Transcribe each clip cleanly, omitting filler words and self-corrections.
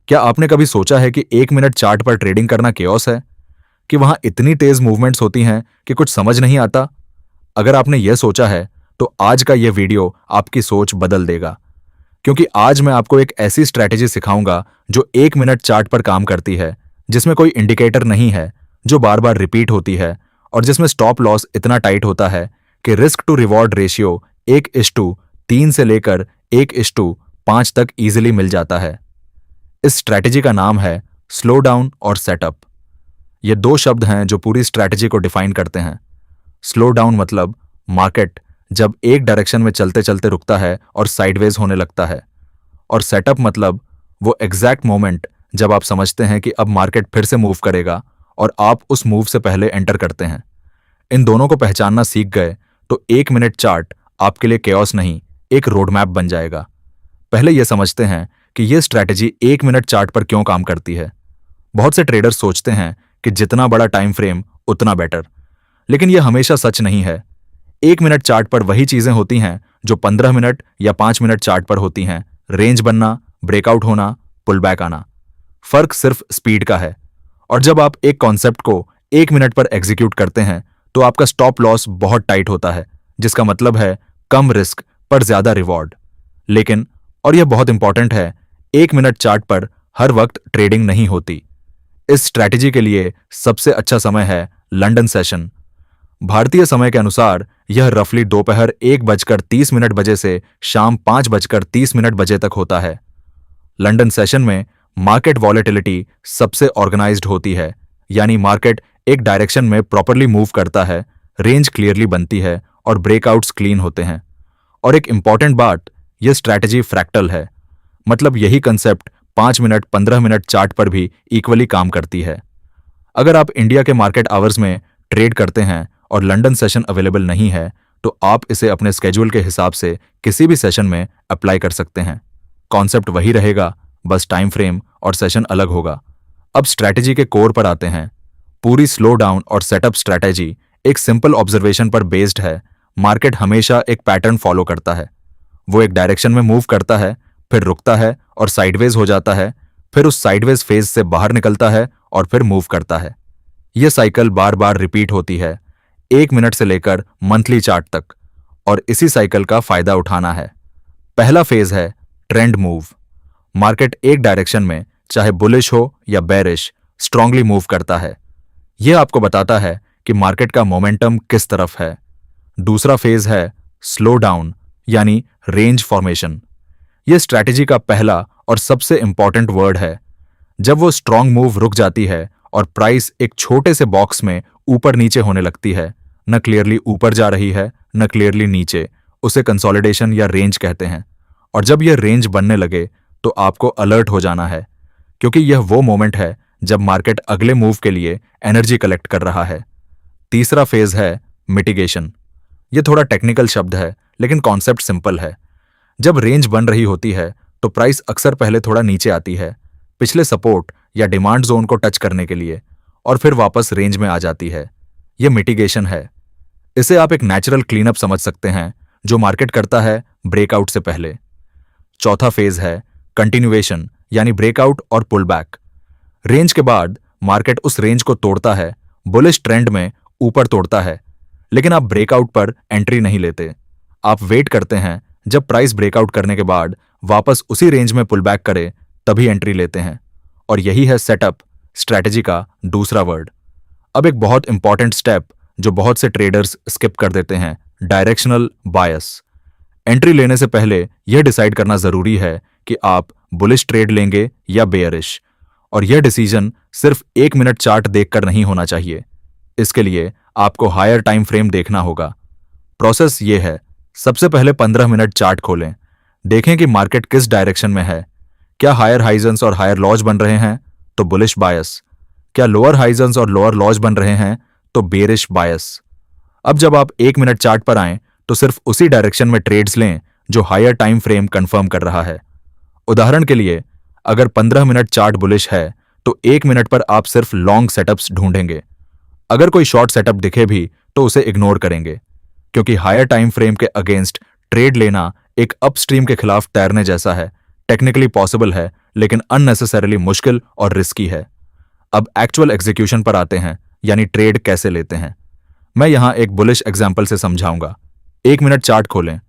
क्या आपने कभी सोचा है कि 1 मिनट चार्ट पर ट्रेडिंग करना केओस है, कि वहां इतनी तेज मूवमेंट्स होती हैं कि कुछ समझ नहीं आता? अगर आपने यह सोचा है तो आज का यह वीडियो आपकी सोच बदल देगा, क्योंकि आज मैं आपको एक ऐसी स्ट्रैटेजी सिखाऊंगा जो 1 मिनट चार्ट पर काम करती है, जिसमें कोई इंडिकेटर नहीं है, जो बार बार रिपीट होती है और जिसमें स्टॉप लॉस इतना टाइट होता है कि रिस्क टू रिवॉर्ड रेशियो 1:3 से लेकर 1:5 तक इजीली मिल जाता है। इस स्ट्रैटेजी का नाम है स्लो डाउन और सेटअप। ये दो शब्द हैं जो पूरी स्ट्रैटेजी को डिफाइन करते हैं। स्लो डाउन मतलब मार्केट जब एक डायरेक्शन में चलते चलते रुकता है और साइडवेज होने लगता है, और सेटअप मतलब वो एग्जैक्ट मोमेंट जब आप समझते हैं कि अब मार्केट फिर से मूव करेगा और आप उस मूव से पहले एंटर करते हैं। इन दोनों को पहचानना सीख गए तो 1 मिनट चार्ट आपके लिए केओस नहीं, एक रोड मैप बन जाएगा। पहले यह समझते हैं कि यह स्ट्रैटेजी 1 मिनट चार्ट पर क्यों काम करती है। बहुत से ट्रेडर्स सोचते हैं कि जितना बड़ा टाइम फ्रेम उतना बेटर, लेकिन यह हमेशा सच नहीं है। 1 मिनट चार्ट पर वही चीजें होती हैं जो 15 मिनट या 5 मिनट चार्ट पर होती हैं। रेंज बनना, ब्रेकआउट होना, पुल बैक आना। फर्क सिर्फ स्पीड का है। और जब आप एक कॉन्सेप्ट को 1 मिनट पर एग्जीक्यूट करते हैं तो आपका स्टॉप लॉस बहुत टाइट होता है, जिसका मतलब है कम रिस्क पर ज्यादा रिवॉर्ड। लेकिन, और यह बहुत इंपॉर्टेंट है, 1 मिनट चार्ट पर हर वक्त ट्रेडिंग नहीं होती। इस स्ट्रैटेजी के लिए सबसे अच्छा समय है लंदन सेशन। भारतीय समय के अनुसार यह रफली दोपहर 1:30 बजे से शाम 5:30 बजे तक होता है। लंदन सेशन में मार्केट वॉलेटिलिटी सबसे ऑर्गेनाइज्ड होती है, यानी मार्केट एक डायरेक्शन में प्रॉपरली मूव करता है, रेंज क्लियरली बनती है और ब्रेकआउट्स क्लीन होते हैं। और एक इंपॉर्टेंट बात, यह स्ट्रैटेजी फ्रैक्टल है, मतलब यही कंसेप्ट 5 मिनट 15 मिनट चार्ट पर भी इक्वली काम करती है। अगर आप इंडिया के मार्केट आवर्स में ट्रेड करते हैं और लंदन सेशन अवेलेबल नहीं है तो आप इसे अपने स्केड्यूल के हिसाब से किसी भी सेशन में अप्लाई कर सकते हैं। कॉन्सेप्ट वही रहेगा, बस टाइम फ्रेम और सेशन अलग होगा। अब स्ट्रैटेजी के कोर पर आते हैं। पूरी स्लो डाउन और सेटअप स्ट्रैटेजी एक सिंपल ऑब्जर्वेशन पर बेस्ड है। मार्केट हमेशा एक पैटर्न फॉलो करता है। वो एक डायरेक्शन में मूव करता है, फिर रुकता है और साइडवेज हो जाता है, फिर उस साइडवेज फेज से बाहर निकलता है और फिर मूव करता है। यह साइकिल बार बार रिपीट होती है, 1 मिनट से लेकर मंथली चार्ट तक, और इसी साइकिल का फायदा उठाना है। पहला फेज है ट्रेंड मूव। मार्केट एक डायरेक्शन में, चाहे बुलिश हो या बेरिश, स्ट्रांगली मूव करता है। यह आपको बताता है कि मार्केट का मोमेंटम किस तरफ है। दूसरा फेज है स्लो डाउन, यानी रेंज फॉर्मेशन। यह स्ट्रैटेजी का पहला और सबसे इंपॉर्टेंट वर्ड है। जब वो स्ट्रांग मूव रुक जाती है और प्राइस एक छोटे से बॉक्स में ऊपर नीचे होने लगती है, न क्लियरली ऊपर जा रही है न क्लियरली नीचे, उसे कंसोलिडेशन या रेंज कहते हैं। और जब यह रेंज बनने लगे तो आपको अलर्ट हो जाना है, क्योंकि यह वो मोमेंट है जब मार्केट अगले मूव के लिए एनर्जी कलेक्ट कर रहा है। तीसरा फेज है मिटिगेशन। यह थोड़ा टेक्निकल शब्द है, लेकिन कॉन्सेप्ट सिंपल है। जब रेंज बन रही होती है तो प्राइस अक्सर पहले थोड़ा नीचे आती है, पिछले सपोर्ट या डिमांड जोन को टच करने के लिए, और फिर वापस रेंज में आ जाती है। यह मिटिगेशन है। इसे आप एक नेचुरल क्लीनअप समझ सकते हैं जो मार्केट करता है ब्रेकआउट से पहले। चौथा फेज है कंटिन्यूएशन, यानी ब्रेकआउट और पुल बैक। रेंज के बाद मार्केट उस रेंज को तोड़ता है, बुलिश ट्रेंड में ऊपर तोड़ता है, लेकिन आप ब्रेकआउट पर एंट्री नहीं लेते। आप वेट करते हैं जब प्राइस ब्रेकआउट करने के बाद वापस उसी रेंज में पुल बैक करे, तभी एंट्री लेते हैं। और यही है सेटअप स्ट्रैटेजी का दूसरा वर्ड। अब एक बहुत इंपॉर्टेंट स्टेप जो बहुत से ट्रेडर्स स्किप कर देते हैं, डायरेक्शनल बायस। एंट्री लेने से पहले यह डिसाइड करना जरूरी है कि आप बुलिश ट्रेड लेंगे या बेयरिश, और यह डिसीजन सिर्फ 1 मिनट चार्ट देखकर नहीं होना चाहिए। इसके लिए आपको हायर टाइम फ्रेम देखना होगा। प्रोसेस ये है, सबसे पहले 15 मिनट चार्ट खोलें, देखें कि मार्केट किस डायरेक्शन में है। क्या हायर हाइजन्स और हायर लॉज बन रहे हैं तो बुलिश बायस, क्या लोअर हाइजन्स और लोअर लॉज बन रहे हैं तो बेरिश बायस। अब जब आप 1 मिनट चार्ट पर आएं तो सिर्फ उसी डायरेक्शन में ट्रेड्स लें जो हायर टाइम फ्रेम कंफर्म कर रहा है। उदाहरण के लिए, अगर 15 मिनट चार्ट बुलिश है तो 1 मिनट पर आप सिर्फ लॉन्ग सेटअप्स ढूंढेंगे। अगर कोई शॉर्ट सेटअप दिखे भी तो उसे इग्नोर करेंगे, क्योंकि हायर टाइम फ्रेम के अगेंस्ट ट्रेड लेना एक अपस्ट्रीम के खिलाफ तैरने जैसा है। टेक्निकली पॉसिबल है लेकिन अननेसेसरीली मुश्किल और रिस्की है। अब एक्चुअल एग्जीक्यूशन पर आते हैं, यानी ट्रेड कैसे लेते हैं। मैं यहां एक बुलिश एग्जाम्पल से समझाऊंगा। 1 मिनट चार्ट खोलें,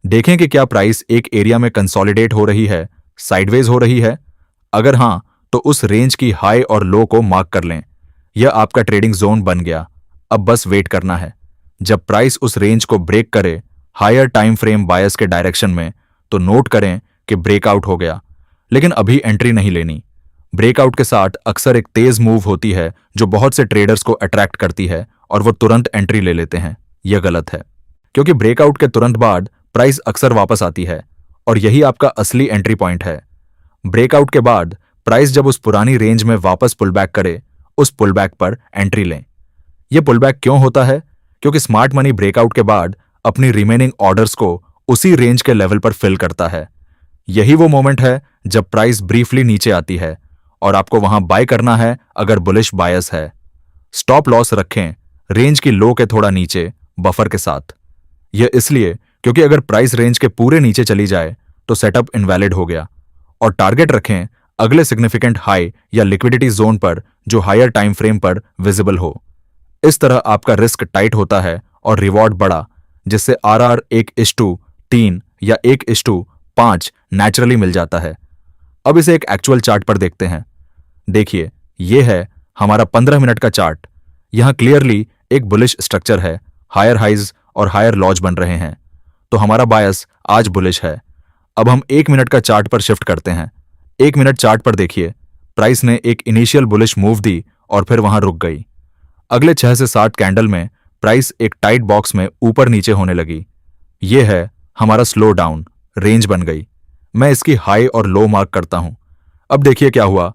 देखें कि क्या प्राइस एक एरिया में कंसोलिडेट हो रही है, साइडवेज हो रही है। अगर हां, तो उस रेंज की हाई और लो को मार्क कर लें। यह आपका ट्रेडिंग जोन बन गया। अब बस वेट करना है। जब प्राइस उस रेंज को ब्रेक करे हायर टाइम फ्रेम बायस के डायरेक्शन में, तो नोट करें कि ब्रेकआउट हो गया, लेकिन अभी एंट्री नहीं लेनी। ब्रेकआउट के साथ अक्सर एक तेज मूव होती है जो बहुत से ट्रेडर्स को अट्रैक्ट करती है और वो तुरंत एंट्री ले लेते हैं। यह गलत है, क्योंकि ब्रेकआउट के तुरंत बाद प्राइस अक्सर वापस आती है और यही आपका असली एंट्री पॉइंट है। ब्रेकआउट के बाद प्राइस जब उस पुरानी रेंज में वापस पुल बैक करे, उस पुल बैक पर एंट्री लें। यह पुल बैक क्यों होता है? क्योंकि स्मार्ट मनी ब्रेकआउट के बाद अपनी रिमेनिंग ऑर्डर्स को उसी रेंज के लेवल पर फिल करता है। यही वो मोमेंट है जब प्राइस ब्रीफली नीचे आती है और आपको वहां बाय करना है अगर बुलिश बायस है। स्टॉप लॉस रखें रेंज की लो के थोड़ा नीचे बफर के साथ। यह इसलिए क्योंकि अगर प्राइस रेंज के पूरे नीचे चली जाए तो सेटअप इनवैलिड हो गया। और टारगेट रखें अगले सिग्निफिकेंट हाई या लिक्विडिटी जोन पर जो हायर टाइम फ्रेम पर विजिबल हो। इस तरह आपका रिस्क टाइट होता है और रिवॉर्ड बड़ा, जिससे आरआर 1:3 या 1:5 नेचुरली मिल जाता है। अब इसे एक एक्चुअल चार्ट पर देखते हैं। देखिए, यह है हमारा 15 मिनट का चार्ट। यहां क्लियरली एक बुलिश स्ट्रक्चर है, हायर हाइज और हायर लॉज बन रहे हैं, तो हमारा बायस आज बुलिश है। अब हम 1 मिनट का चार्ट पर शिफ्ट करते हैं। 1 मिनट चार्ट पर देखिए, प्राइस ने एक इनिशियल बुलिश मूव दी और फिर वहां रुक गई। अगले 6 से 7 कैंडल में प्राइस एक टाइट बॉक्स में ऊपर नीचे होने लगी। यह है हमारा स्लो डाउन, रेंज बन गई। मैं इसकी हाई और लो मार्क करता हूं। अब देखिए क्या हुआ।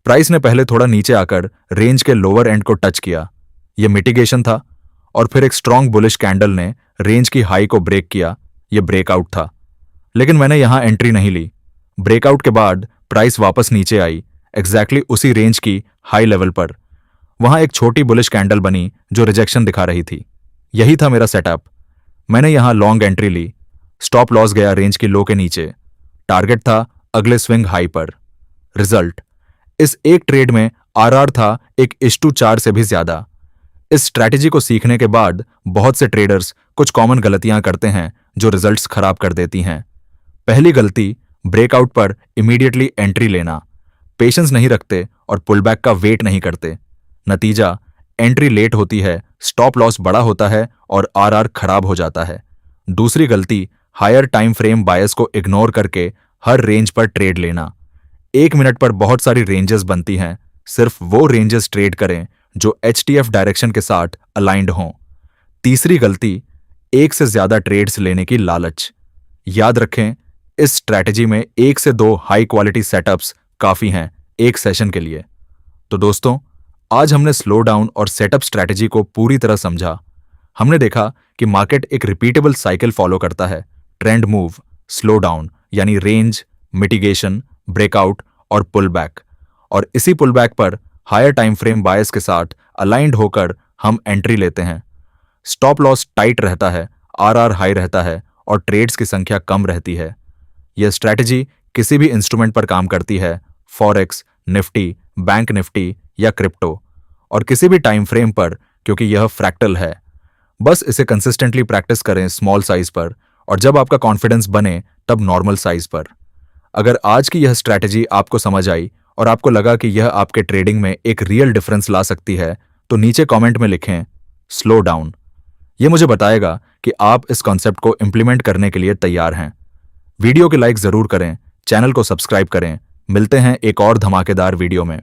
प्राइस ने पहले थोड़ा नीचे आकर रेंज के लोअर एंड को टच किया, यह मिटिगेशन था, और फिर एक स्ट्रॉन्ग बुलिश कैंडल ने रेंज की हाई को ब्रेक किया, यह ब्रेकआउट था। लेकिन मैंने यहां एंट्री नहीं ली। ब्रेकआउट के बाद प्राइस वापस नीचे आई, एग्जैक्टली उसी रेंज की हाई लेवल पर। वहां एक छोटी बुलिश कैंडल बनी जो रिजेक्शन दिखा रही थी। यही था मेरा सेटअप। मैंने यहां लॉन्ग एंट्री ली। स्टॉप लॉस गया रेंज की लो के नीचे। टारगेट था अगले स्विंग हाई पर। रिजल्ट, इस एक ट्रेड में आरआर था 1:4 से भी ज्यादा। इस स्ट्रैटेजी को सीखने के बाद बहुत से ट्रेडर्स कुछ कॉमन गलतियां करते हैं जो रिजल्ट्स खराब कर देती हैं। पहली गलती, ब्रेकआउट पर इमीडिएटली एंट्री लेना। पेशेंस नहीं रखते और पुलबैक का वेट नहीं करते। नतीजा, एंट्री लेट होती है, स्टॉप लॉस बड़ा होता है और आरआर खराब हो जाता है। दूसरी गलती, हायर टाइम फ्रेम बायस को इग्नोर करके हर रेंज पर ट्रेड लेना। 1 मिनट पर बहुत सारी रेंजेस बनती हैं, सिर्फ वो रेंजेस ट्रेड करें जो एचटीएफ डायरेक्शन के साथ अलाइंड हों। तीसरी गलती, एक से ज्यादा ट्रेड्स लेने की लालच। याद रखें, इस स्ट्रैटेजी में 1 से 2 हाई क्वालिटी सेटअप्स काफी हैं एक सेशन के लिए। तो दोस्तों, आज हमने स्लो डाउन और सेटअप स्ट्रैटेजी को पूरी तरह समझा। हमने देखा कि मार्केट एक रिपीटेबल साइकिल फॉलो करता है। ट्रेंड मूव, स्लो डाउन यानी रेंज, मिटिगेशन, ब्रेकआउट और पुल बैक, और इसी पुल बैक पर हायर टाइम फ्रेम बायस के साथ अलाइंड होकर हम एंट्री लेते हैं। स्टॉप लॉस टाइट रहता है, आरआर हाई रहता है और ट्रेड्स की संख्या कम रहती है। यह स्ट्रैटेजी किसी भी इंस्ट्रूमेंट पर काम करती है, फॉरेक्स, निफ्टी, बैंक निफ्टी या क्रिप्टो, और किसी भी टाइम फ्रेम पर, क्योंकि यह फ्रैक्टल है। बस इसे कंसिस्टेंटली प्रैक्टिस करें स्मॉल साइज पर, और जब आपका कॉन्फिडेंस बने तब नॉर्मल साइज पर। अगर आज की यह स्ट्रैटेजी आपको समझ आई और आपको लगा कि यह आपके ट्रेडिंग में एक रियल डिफरेंस ला सकती है, तो नीचे कमेंट में लिखें स्लो डाउन। यह मुझे बताएगा कि आप इस कॉन्सेप्ट को इंप्लीमेंट करने के लिए तैयार हैं। वीडियो के लाइक जरूर करें, चैनल को सब्सक्राइब करें। मिलते हैं एक और धमाकेदार वीडियो में।